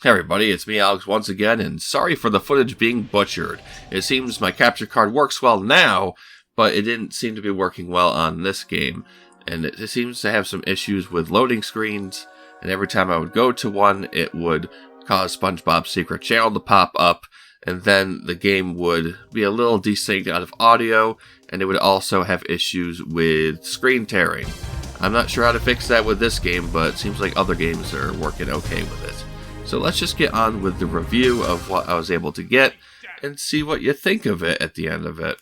Hey everybody, it's me Alex once again, and sorry for the footage being butchered. It seems my capture card works well now, but it didn't seem to be working well on this game. And it seems to have some issues with loading screens, and every time I would go to one, it would cause SpongeBob's Secret Channel to pop up, and then the game would be a little desynced out of audio, and it would also have issues with screen tearing. I'm not sure how to fix that with this game, but it seems like other games are working okay with it. So let's just get on with the review of what I was able to get and see what you think of it at the end of it.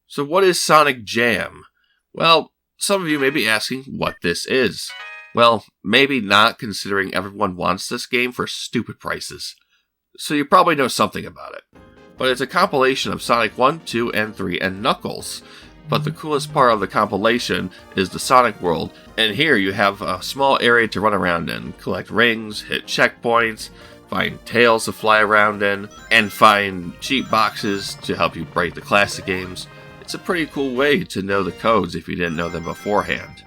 So what is Sonic Jam? Well, some of you may be asking what this is. Well, maybe not, considering everyone wants this game for stupid prices. So you probably know something about it. But it's a compilation of Sonic 1, 2, and 3, and Knuckles. But the coolest part of the compilation is the Sonic world, and here you have a small area to run around in, collect rings, hit checkpoints, find tails to fly around in, and find cheat boxes to help you break the classic games. It's a pretty cool way to know the codes if you didn't know them beforehand.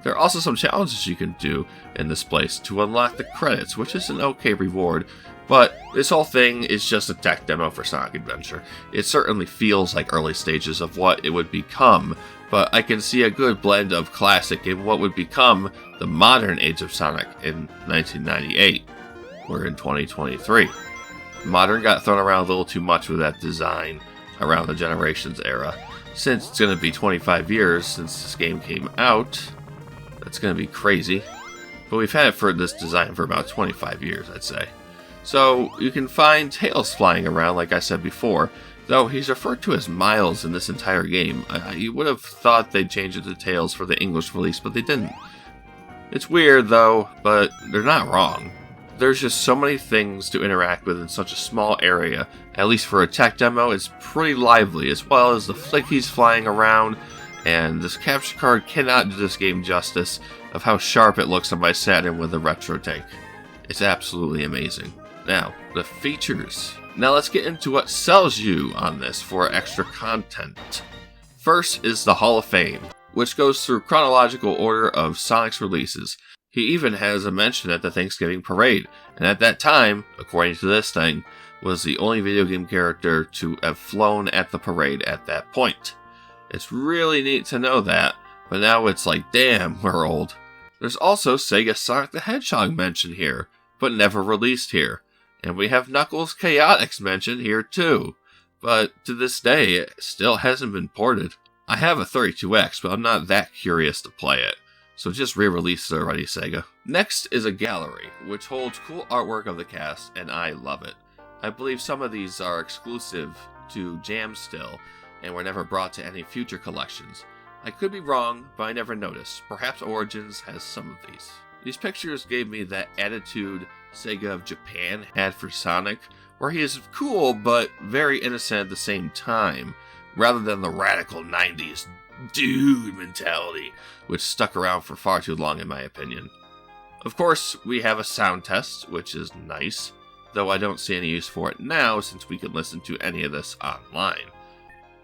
There are also some challenges you can do in this place to unlock the credits, which is an okay reward. But this whole thing is just a tech demo for Sonic Adventure. It certainly feels like early stages of what it would become, but I can see a good blend of classic and what would become the modern age of Sonic in 1998. We're in 2023. Modern got thrown around a little too much with that design around the Generations era. Since it's going to be 25 years since this game came out, that's going to be crazy. But we've had it for this design for about 25 years, I'd say. So, you can find Tails flying around, like I said before, though he's referred to as Miles in this entire game. You would have thought they'd change it to Tails for the English release, but they didn't. It's weird, though, but they're not wrong. There's just so many things to interact with in such a small area. At least for a tech demo, it's pretty lively, as well as the flickies flying around, and this capture card cannot do this game justice of how sharp it looks on my Saturn with the retro tank. It's absolutely amazing. Now, the features. Now let's get into what sells you on this for extra content. First is the Hall of Fame, which goes through chronological order of Sonic's releases. He even has a mention at the Thanksgiving parade, and at that time, according to this thing, was the only video game character to have flown at the parade at that point. It's really neat to know that, but now it's like, damn, we're old. There's also Sega Sonic the Hedgehog mentioned here, but never released here. And we have Knuckles Chaotix mentioned here too, but to this day it still hasn't been ported. I have a 32X, but I'm not that curious to play it, so just re-release it already, Sega. Next is a gallery, which holds cool artwork of the cast, and I love it. I believe some of these are exclusive to Jam still, and were never brought to any future collections. I could be wrong, but I never noticed. Perhaps Origins has some of these. These pictures gave me that attitude Sega of Japan had for Sonic, where he is cool but very innocent at the same time, rather than the radical 90s dude mentality, which stuck around for far too long in my opinion. Of course, we have a sound test, which is nice, though I don't see any use for it now since we can listen to any of this online.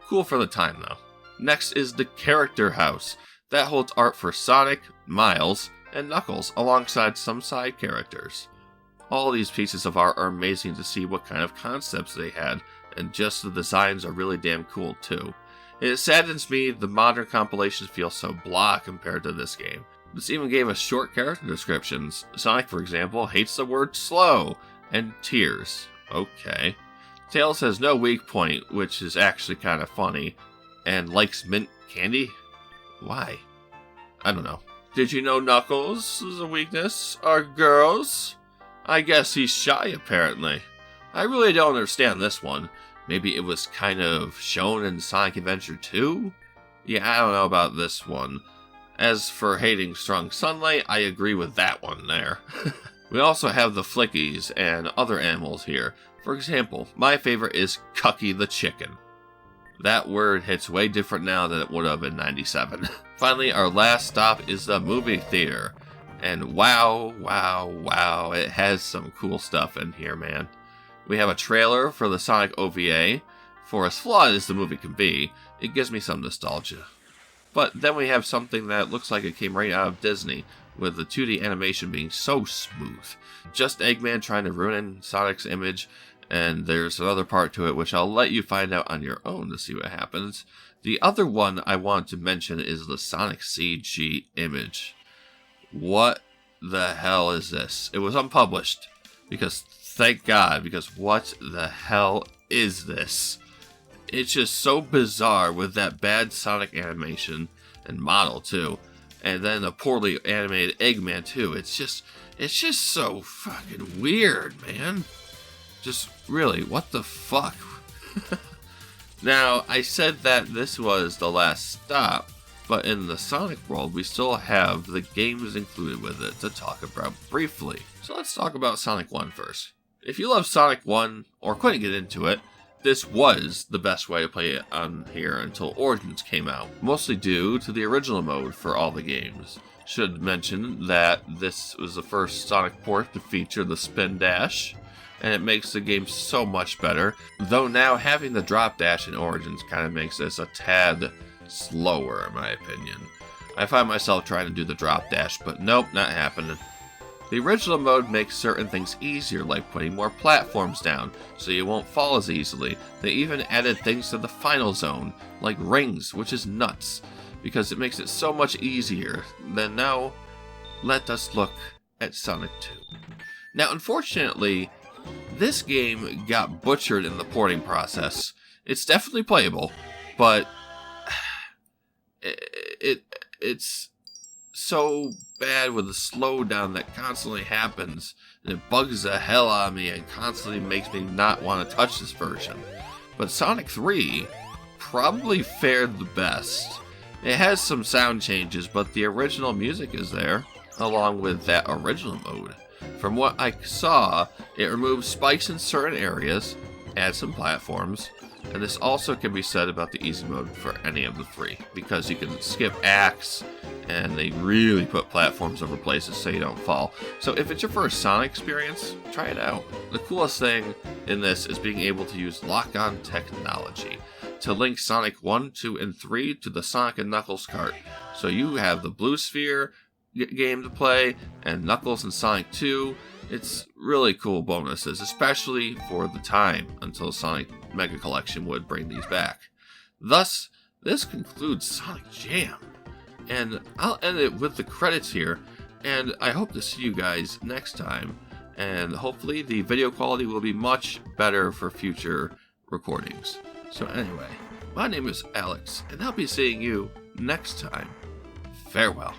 Cool for the time though. Next is the Character House. That holds art for Sonic, Miles, and Knuckles alongside some side characters. All these pieces of art are amazing to see what kind of concepts they had, and just the designs are really damn cool too. It saddens me the modern compilations feel so blah compared to this game. This even gave us short character descriptions. Sonic, for example, hates the word slow and tears. Okay. Tails has no weak point, which is actually kind of funny, and likes mint candy? Why? I don't know. Did you know Knuckles' is a weakness are girls? I guess he's shy, apparently. I really don't understand this one. Maybe it was kind of shown in Sonic Adventure 2? Yeah, I don't know about this one. As for hating strong sunlight, I agree with that one there. We also have the Flickies and other animals here. For example, my favorite is Cucky the Chicken. That word hits way different now than it would have in 97. Finally, our last stop is the movie theater. And wow, it has some cool stuff in here, man. We have a trailer for the Sonic OVA. For as flawed as the movie can be, it gives me some nostalgia. But then we have something that looks like it came right out of Disney, with the 2D animation being so smooth. Just Eggman trying to ruin Sonic's image, and there's another part to it which I'll let you find out on your own to see what happens. The other one I want to mention is the Sonic CG image. What the hell is this? It was unpublished, because thank God, because what the hell is this? It's just so bizarre with that bad Sonic animation and model too, and then a poorly animated Eggman too. It's just so fucking weird, man. Just really, what the fuck? Now, I said that this was the last stop, but in the Sonic world, we still have the games included with it to talk about briefly. So let's talk about Sonic 1 first. If you love Sonic 1 or couldn't get into it, this was the best way to play it on here until Origins came out, mostly due to the original mode for all the games. Should mention that this was the first Sonic port to feature the spin dash, and it makes the game so much better, though now having the drop dash in Origins kind of makes this a tad slower in my opinion. I find myself trying to do the drop dash, but nope, not happening. The original mode makes certain things easier, like putting more platforms down, so you won't fall as easily. They even added things to the final zone, like rings, which is nuts, because it makes it so much easier. Then now, let us look at Sonic 2. Now, unfortunately, this game got butchered in the porting process. It's definitely playable, but it's so bad with the slowdown that constantly happens, and it bugs the hell out of me and constantly makes me not want to touch this version. But Sonic 3 probably fared the best. It has some sound changes, but the original music is there, along with that original mode. From what I saw, it removes spikes in certain areas, adds some platforms, and this also can be said about the easy mode for any of the three, because you can skip acts, and they really put platforms over places so you don't fall. So if it's your first Sonic experience, try it out. The coolest thing in this is being able to use lock-on technology to link Sonic 1, 2, and 3 to the Sonic and Knuckles cart. So you have the Blue Sphere game to play, and Knuckles and Sonic 2. It's really cool bonuses, especially for the time until Sonic Mega Collection would bring these back. Thus, this concludes Sonic Jam, and I'll end it with the credits here, and I hope to see you guys next time, and hopefully the video quality will be much better for future recordings. So anyway, my name is Alex, and I'll be seeing you next time. Farewell.